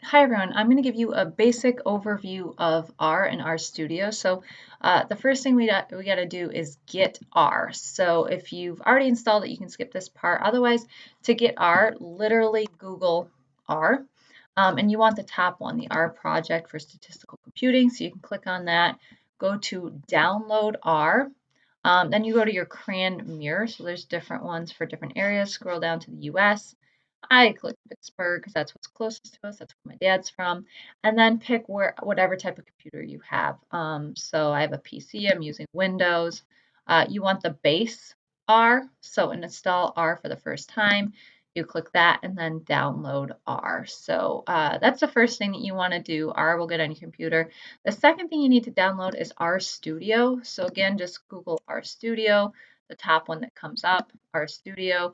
Hi everyone, I'm going to give you a basic overview of R and RStudio. The first thing we got to do is get R. So if you've already installed it, you can skip this part. Otherwise, to get R, literally Google R. And you want the top one, the R project for statistical computing. So you can click on that, go to download R. Then you go to your CRAN mirror. So there's different ones for different areas. Scroll down to the US. I click Pittsburgh because that's what's closest to us. That's where my dad's from. And then pick whatever type of computer you have. So I have a PC. I'm using Windows. You want the base R. So install R for the first time. You click that and then download R. That's the first thing that you want to do. R will get on your computer. The second thing you need to download is RStudio. So again, just Google RStudio, the top one that comes up, RStudio.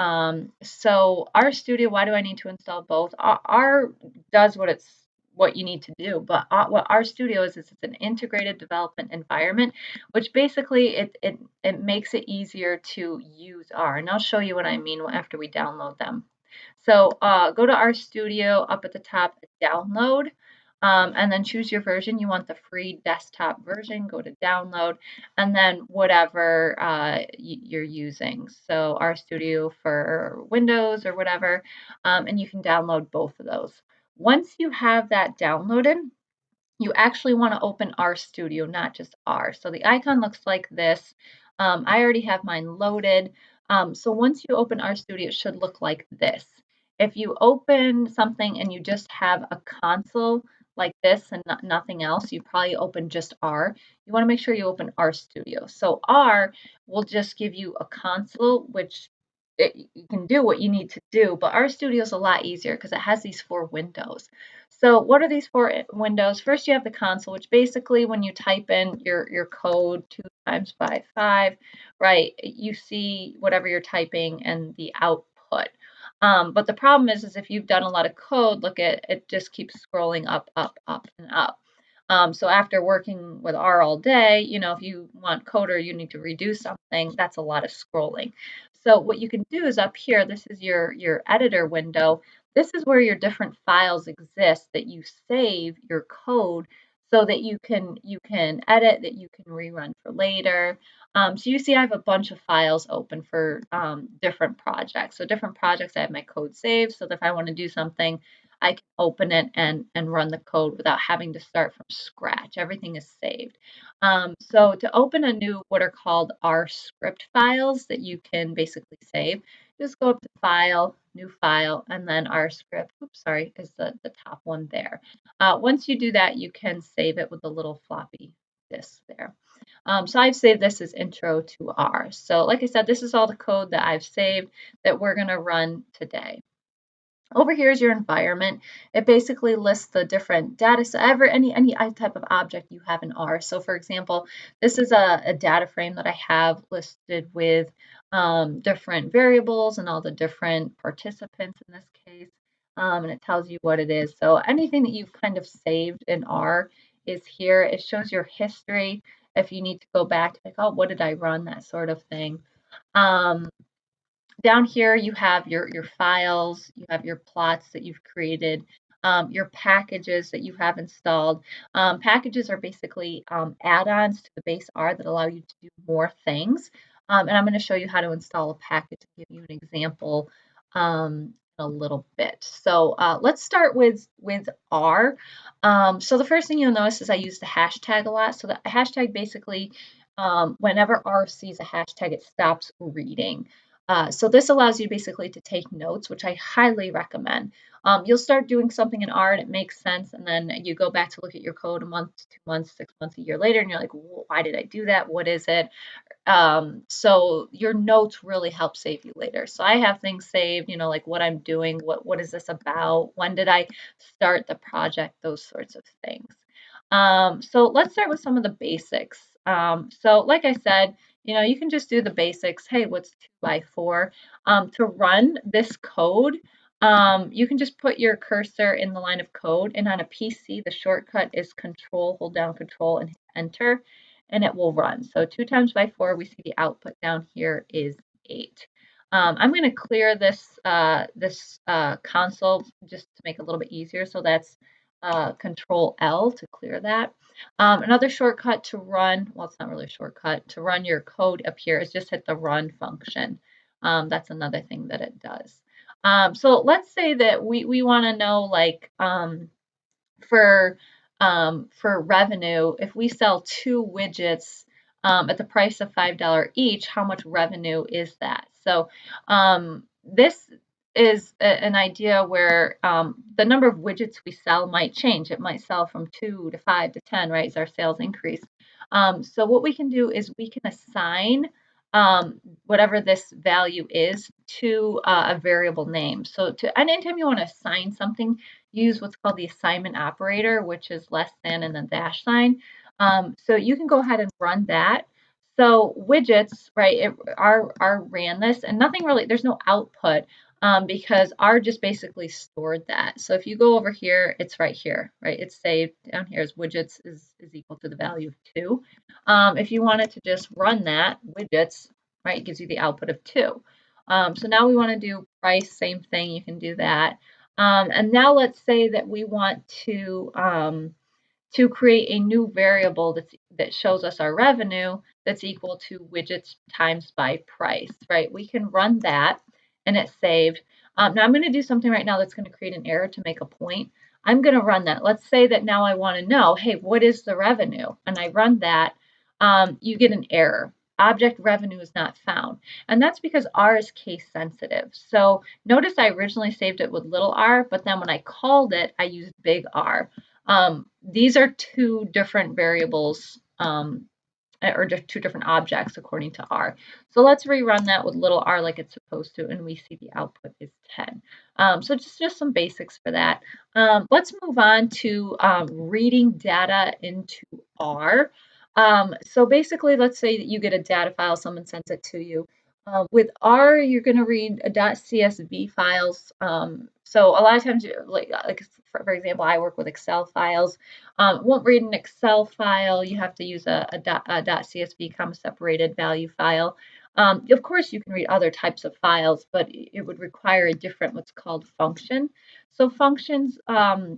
RStudio, why do I need to install both? R does what you need to do, but what RStudio is it's an integrated development environment, which basically it makes it easier to use R. And I'll show you what I mean after we download them. Go to RStudio up at the top, download. And then choose your version. You want the free desktop version, go to download, and then whatever you're using. So RStudio for Windows or whatever, and you can download both of those. Once you have that downloaded, you actually want to open RStudio, not just R. So the icon looks like this. I already have mine loaded. So once you open RStudio, it should look like this. If you open something and you just have a console like this and nothing else, you probably open just R. You want to make sure you open RStudio. So R will just give you a console, which you can do what you need to do, but RStudio is a lot easier because it has these 4 windows. So what are these 4 windows? First, you have the console, which basically when you type in your code 2 times by 5, right, you see whatever you're typing and the output. But the problem is if you've done a lot of code, look at it just keeps scrolling up, up, up, and up. So after working with R all day, if you want code or you need to redo something, that's a lot of scrolling. So what you can do is up here, this is your editor window. This is where your different files exist that you save your code so that you can edit, that you can rerun for later. So you see I have a bunch of files open for different projects. So different projects, I have my code saved so that if I want to do something, I can open it and run the code without having to start from scratch. Everything is saved. So to open a new, what are called R script files that you can basically save, just go up to File, New File, and then R script. Oops, sorry, is the top one there. Once you do that, you can save it with the little floppy disk there. So I've saved this as Intro to R. So like I said, this is all the code that I've saved that we're going to run today. Over here is your environment. It basically lists the different data set, any type of object you have in R. So for example, this is a data frame that I have listed with different variables and all the different participants in this case. And it tells you what it is. So anything that you've kind of saved in R is here. It shows your history if you need to go back, like, oh, what did I run? That sort of thing. Um, Down here, you have your files, you have your plots that you've created, your packages that you have installed. Packages are basically add-ons to the base R that allow you to do more things. And I'm going to show you how to install a package and give you an example in a little bit. Let's start with R. So the first thing you'll notice is I use the hashtag a lot. So the hashtag basically, whenever R sees a hashtag, it stops reading. So this allows you basically to take notes, which I highly recommend. You'll start doing something in R and it makes sense, and then you go back to look at your code a month, 2 months, 6 months, a year later, and you're like, why did I do that? What is it? So your notes really help save you later. So I have things saved, like what I'm doing, what is this about? When did I start the project? Those sorts of things. So let's start with some of the basics. So like I said, you can just do the basics. Hey, what's 2 by 4? To run this code, you can just put your cursor in the line of code, and on a PC, the shortcut is Control, hold down Control and hit Enter, and it will run. So 2 times by 4, we see the output down here is 8. I'm going to clear this console just to make it a little bit easier. So that's Control L to clear that. Another shortcut to run, well, it's not really a shortcut, to run your code up here is just hit the run function. That's another thing that it does. So let's say that we want to know, like, for revenue, if we sell 2 widgets at the price of $5 each, how much revenue is that? So this is an idea where the number of widgets we sell might change. It might sell from 2 to 5 to 10, right, as our sales increase. So what we can do is we can assign whatever this value is to a variable name. So anytime you want to assign something, use what's called the assignment operator, which is less than and then dash sign. So you can go ahead and run that. So widgets, right, R ran this, and nothing really, there's no output because R just basically stored that. So if you go over here, it's right here, right? It's saved down here as widgets is equal to the value of 2. If you wanted to just run that, widgets, right, it gives you the output of 2. So now we want to do price, same thing, you can do that. And now let's say that we want to create a new variable that shows us our revenue that's equal to widgets times by price, right? We can run that and it's saved. Now I'm going to do something right now that's going to create an error to make a point. I'm going to run that. Let's say that now I want to know, hey, what is the revenue? And I run that. You get an error. Object revenue is not found. And that's because R is case sensitive. So notice I originally saved it with little r, but then when I called it, I used big R. These are 2 different variables or just 2 different objects according to R. So let's rerun that with little r like it's supposed to, and we see the output is 10. So just some basics for that. Let's move on to reading data into R. So basically, let's say that you get a data file, someone sends it to you. With R, you're going to read a .csv files. So a lot of times, like for example, I work with Excel files. Won't read an Excel file. You have to use a .csv comma separated value file. Of course, you can read other types of files, but it would require a different what's called function. So functions are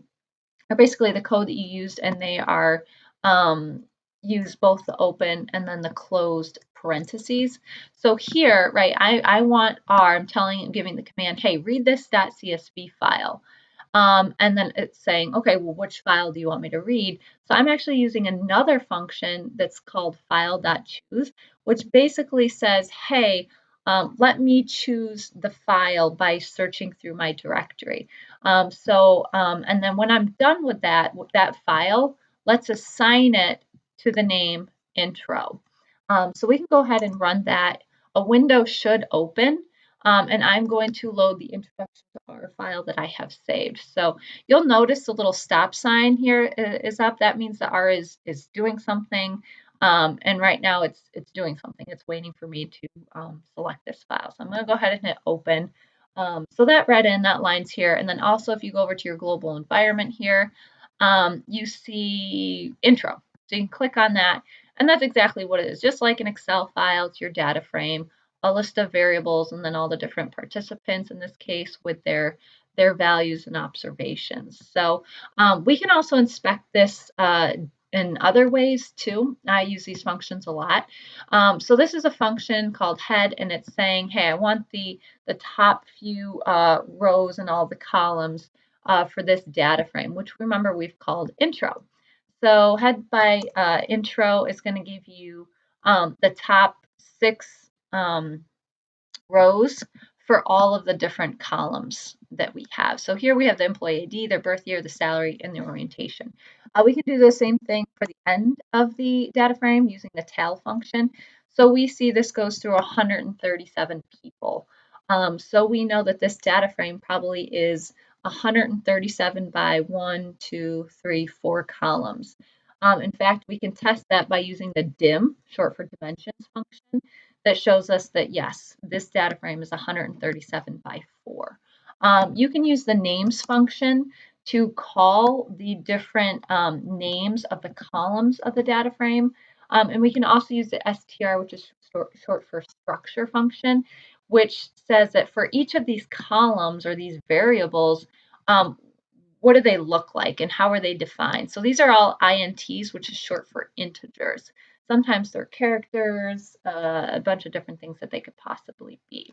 basically the code that you used, and they are use both the open and then the closed parentheses. So here, right, I want R, I'm giving the command, hey, read this .csv file. And then it's saying, okay, well, which file do you want me to read? So I'm actually using another function that's called file.choose, which basically says, hey, let me choose the file by searching through my directory. And then when I'm done with that file, let's assign it to the name intro. So we can go ahead and run that. A window should open. And I'm going to load the introduction to R file that I have saved. So you'll notice the little stop sign here is up. That means the R is doing something. And right now it's doing something. It's waiting for me to select this file. So I'm going to go ahead and hit open. So that read in, that line's here. And then also if you go over to your global environment here, you see intro. So you can click on that. And that's exactly what it is. Just like an Excel file, it's your data frame, a list of variables, and then all the different participants in this case with their values and observations. So we can also inspect this in other ways too. I use these functions a lot. So this is a function called head, and it's saying, hey, I want the top few rows and all the columns for this data frame, which remember we've called intro. So head by intro is going to give you the top 6 rows for all of the different columns that we have. So here we have the employee ID, their birth year, the salary, and the orientation. We can do the same thing for the end of the data frame using the tal function. So we see this goes through 137 people. So we know that this data frame probably is 137 by 1, 2, 3, 4 columns. In fact, we can test that by using the dim, short for dimensions function, that shows us that yes, this data frame is 137 by 4. You can use the names function to call the different names of the columns of the data frame. And we can also use the str, which is short for structure function, which says that for each of these columns or these variables, what do they look like and how are they defined? So these are all ints, which is short for integers. Sometimes they're characters, a bunch of different things that they could possibly be.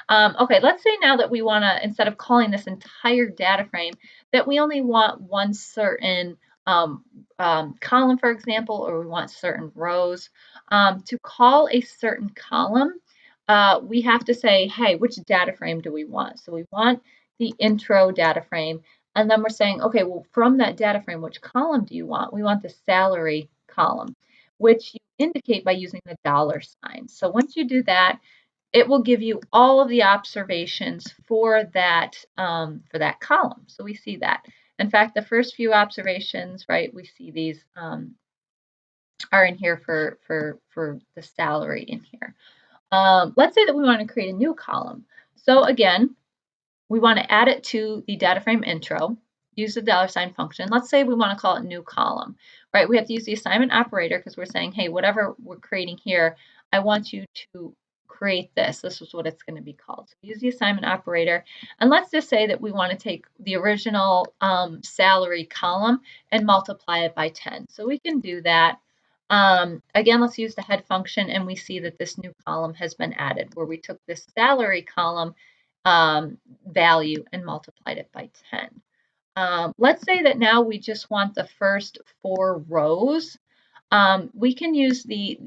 Okay, let's say now that we want to, instead of calling this entire data frame, that we only want one certain column, for example, or we want certain rows. To call a certain column, we have to say, hey, which data frame do we want? So we want the intro data frame. And then we're saying, okay, well, from that data frame, which column do you want? We want the salary column, which you indicate by using the $sign. So once you do that, it will give you all of the observations for that column. So we see that. In fact, the first few observations, right, we see these are in here for the salary in here. Let's say that we want to create a new column. So again, we want to add it to the data frame intro, use the $sign function. Let's say we want to call it new column, right? We have to use the assignment operator because we're saying, hey, whatever we're creating here, I want you to create this. This is what it's going to be called. So use the assignment operator. And let's just say that we want to take the original salary column and multiply it by 10. So we can do that. Again, let's use the head function and we see that this new column has been added where we took this salary column value and multiplied it by 10. Let's say that now we just want the first 4 rows. We can use the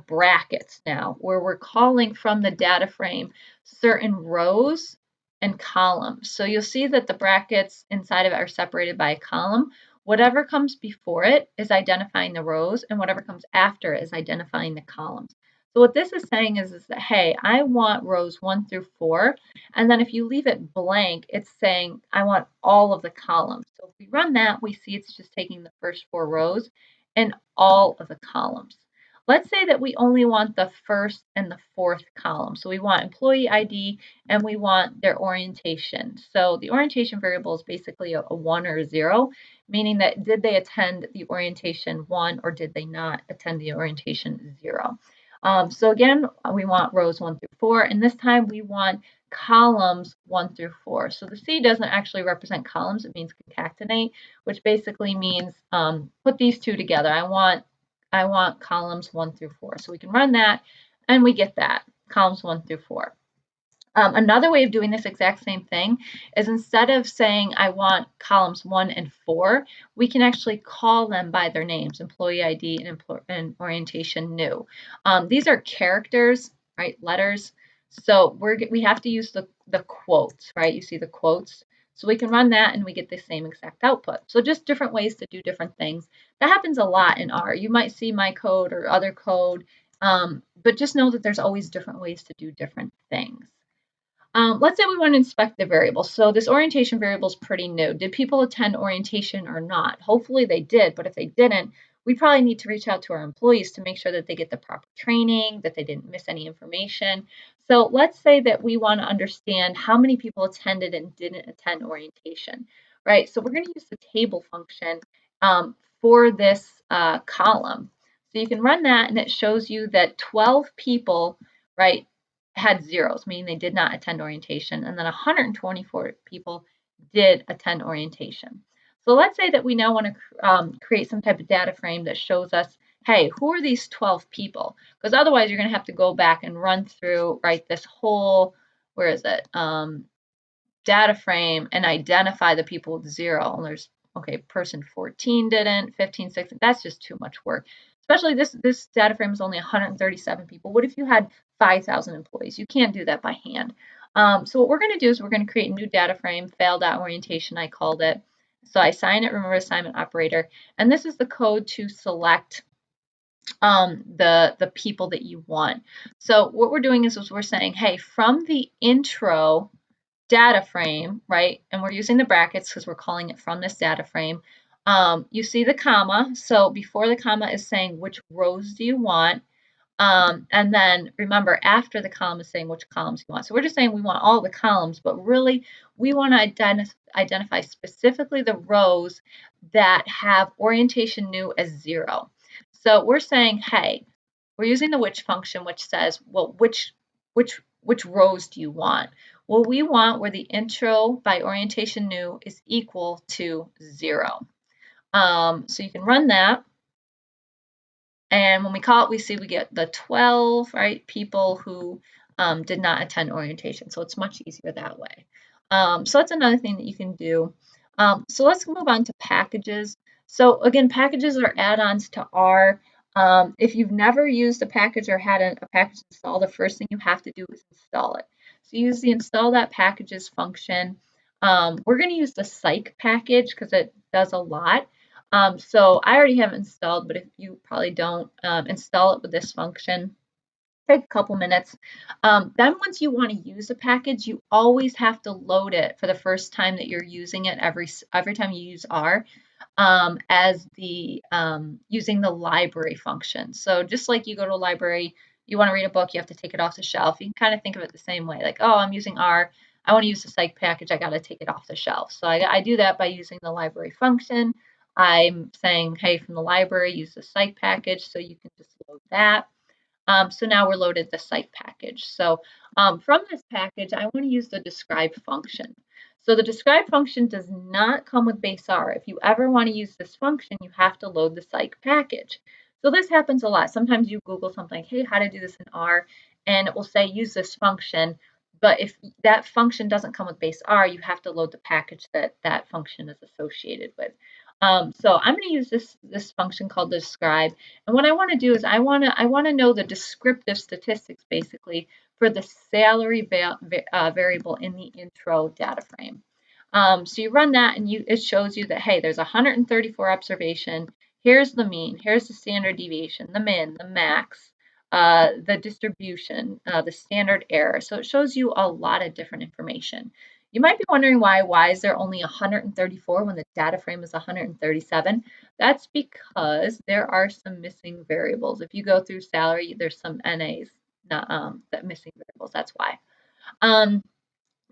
brackets now, where we're calling from the data frame certain rows and columns. So you'll see that the brackets inside of it are separated by a column. Whatever comes before it is identifying the rows, and whatever comes after it is identifying the columns. So what this is saying is that, hey, I want rows 1 through 4. And then if you leave it blank, it's saying I want all of the columns. So if we run that, we see it's just taking the first 4 rows and all of the columns. Let's say that we only want the first and the fourth column. So we want employee ID and we want their orientation. So the orientation variable is basically a 1 or a 0, meaning that did they attend the orientation 1 or did they not attend the orientation 0. So again, we want rows 1 through 4, and this time we want columns 1 through 4. So the C doesn't actually represent columns, it means concatenate, which basically means put these two together. I want columns 1 through 4. So we can run that and we get that, columns 1 through 4. Another way of doing this exact same thing is instead of saying I want columns 1 and 4, we can actually call them by their names, employee ID and orientation new. These are characters, right, letters. So we have to use the quotes, right? You see the quotes. So we can run that and we get the same exact output. So just different ways to do different things. That happens a lot in R. You might see my code or other code, but just know that there's always different ways to do different things. Let's say we want to inspect the variable. So this orientation variable is pretty new. Did people attend orientation or not? Hopefully they did, but if they didn't, we probably need to reach out to our employees to make sure that they get the proper training, that they didn't miss any information. So let's say that we want to understand how many people attended and didn't attend orientation, right? So we're going to use the table function for this column. So you can run that and it shows you that 12 people, right, had zeros, meaning they did not attend orientation, and then 124 people did attend orientation. So let's say that we now want to create some type of data frame that shows us, hey, who are these 12 people? Because otherwise you're going to have to go back and run through, right, this whole, where is it, data frame and identify the people with 0. And there's, okay, person 14 didn't, 15, 16, that's just too much work. Especially this data frame is only 137 people. What if you had 5,000 employees? You can't do that by hand. So what we're going to do is we're going to create a new data frame, fail.orientation, I called it. So I assign it, remember assignment operator, and this is the code to select the people that you want. So what we're doing is we're saying, hey, from the intro data frame, right, and we're using the brackets because we're calling it from this data frame, you see the comma. So before the comma is saying which rows do you want, and then remember after the column is saying which columns you want. So we're just saying we want all the columns, but really we want to identify specifically the rows that have orientation new as 0. So we're saying, hey, we're using the which function, which says, well, which rows do you want? Well, we want where the intro by orientation new is equal to 0. So you can run that. And when we call it, we see we get the 12, right, people who did not attend orientation. So it's much easier that way. So that's another thing that you can do. So let's move on to packages. So again, packages are add-ons to R. If you've never used a package or had a package installed, the first thing you have to do is install it. So use the install that packages function. We're going to use the psych package because it does a lot. So I already have it installed, but if you probably don't, install it with this function. Take a couple minutes. Then once you want to use a package, you always have to load it for the first time that you're using it every time you use R, as the using the library function. So just like you go to a library, you want to read a book, you have to take it off the shelf. You can kind of think of it the same way, like, oh, I'm using R, I want to use the psych package, I got to take it off the shelf. So I do that by using the library function. I'm saying, hey, from the library, use the psych package, so you can just load that. So now we're loaded the psych package. So from this package, I want to use the describe function. So the describe function does not come with base R. If you ever want to use this function, you have to load the psych package. So this happens a lot. Sometimes you Google something, hey, how to do this in R, and it will say use this function. But if that function doesn't come with base R, you have to load the package that that function is associated with. So I'm going to use this function called describe. And what I want to do is I want to know the descriptive statistics basically for the salary variable in the intro data frame. So you run that and it shows you that, hey, there's 134 observation. Here's the mean. Here's the standard deviation, the min, the max, the distribution, the standard error. So it shows you a lot of different information. You might be wondering why is there only 134 when the data frame is 137? That's because there are some missing variables. If you go through salary, there's some NAs, not that missing variables. That's why.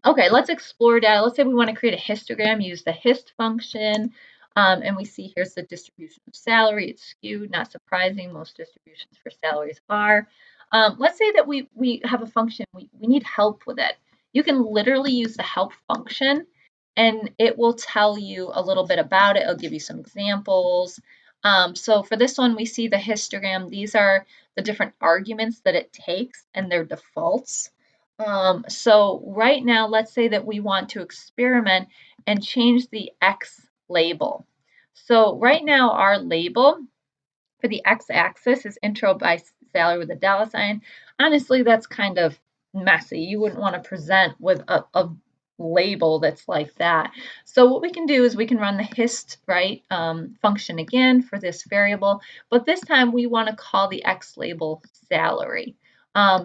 Okay, let's explore data. Let's say we want to create a histogram, use the hist function, and we see here's the distribution of salary. It's skewed, not surprising. Most distributions for salaries are. Let's say that we have a function, we need help with it. You can literally use the help function and it will tell you a little bit about it. It'll give you some examples. So for this one, we see the histogram. These are the different arguments that it takes and their defaults. So right now, let's say that we want to experiment and change the X label. So right now, our label for the x-axis is intro by salary with a dollar sign. Honestly, that's kind of messy. You wouldn't want to present with a label that's like that. So what we can do is we can run the hist function again for this variable, but this time we want to call the x label salary.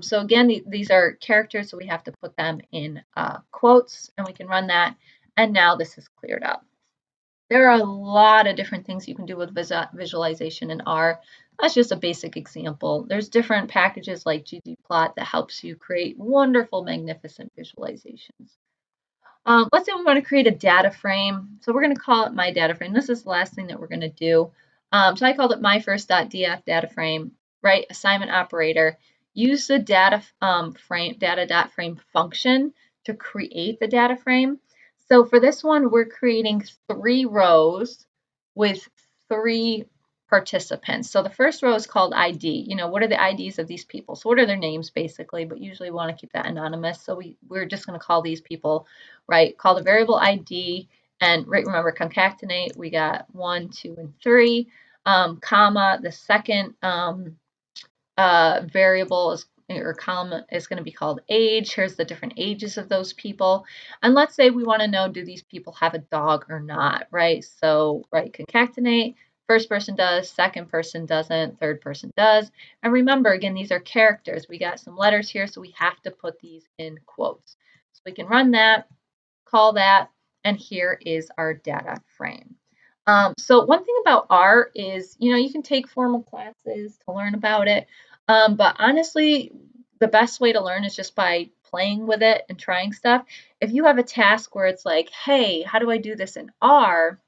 So again, these are characters, so we have to put them in quotes, and we can run that. And now this is cleared up. There are a lot of different things you can do with visualization in R. That's just a basic example. There's different packages like ggplot that helps you create wonderful, magnificent visualizations. Let's say we want to create a data frame. So we're going to call it my data frame. This is the last thing that we're going to do. So I called it my first.df data frame, right? Assignment operator. Use the data.frame function to create the data frame. So for this one, we're creating 3 rows with 3 participants. So the first row is called ID. You know, what are the IDs of these people? So what are their names basically, but usually we want to keep that anonymous. So we're just going to call these people, right? Call the variable ID and right, remember concatenate, we got 1, 2, and 3, comma, the second variable is or column is going to be called age. Here's the different ages of those people. And let's say we want to know, do these people have a dog or not, right? So, right, concatenate, first person does, second person doesn't, third person does. And remember, again, these are characters. We got some letters here, so we have to put these in quotes. So we can run that, call that, and here is our data frame. So one thing about R is, you know, you can take formal classes to learn about it, but honestly, the best way to learn is just by playing with it and trying stuff. If you have a task where it's like, hey, how do I do this in R?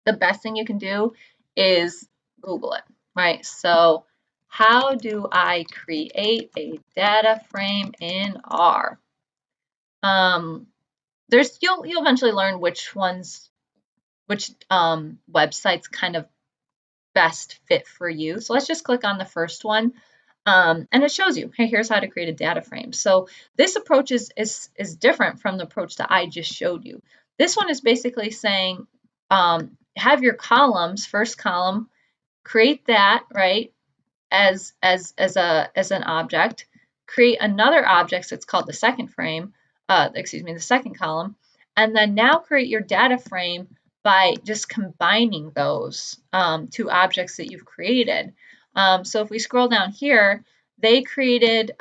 The best thing you can do is Google it, right? So how do I create a data frame in R? You'll eventually learn which websites kind of best fit for you. So let's just click on the first one. And it shows you, hey, here's how to create a data frame. So this approach is different from the approach that I just showed you. This one is basically saying, have your columns, first column, create that, right, as an object, create another object, so it's called the second frame, the second column, and then now create your data frame by just combining those two objects that you've created. So if we scroll down here, they created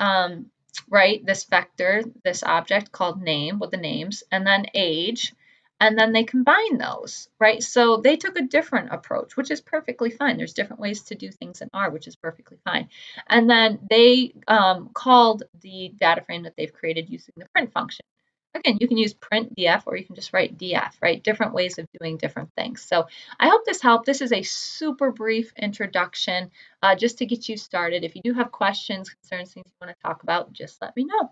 right, this vector, this object called name with the names, and then age, and then they combine those, right? So they took a different approach, which is perfectly fine. There's different ways to do things in R, which is perfectly fine. And then they called the data frame that they've created using the print function. Again, you can use print df or you can just write df, right? Different ways of doing different things. So I hope this helped. This is a super brief introduction just to get you started. If you do have questions, concerns, things you want to talk about, just let me know.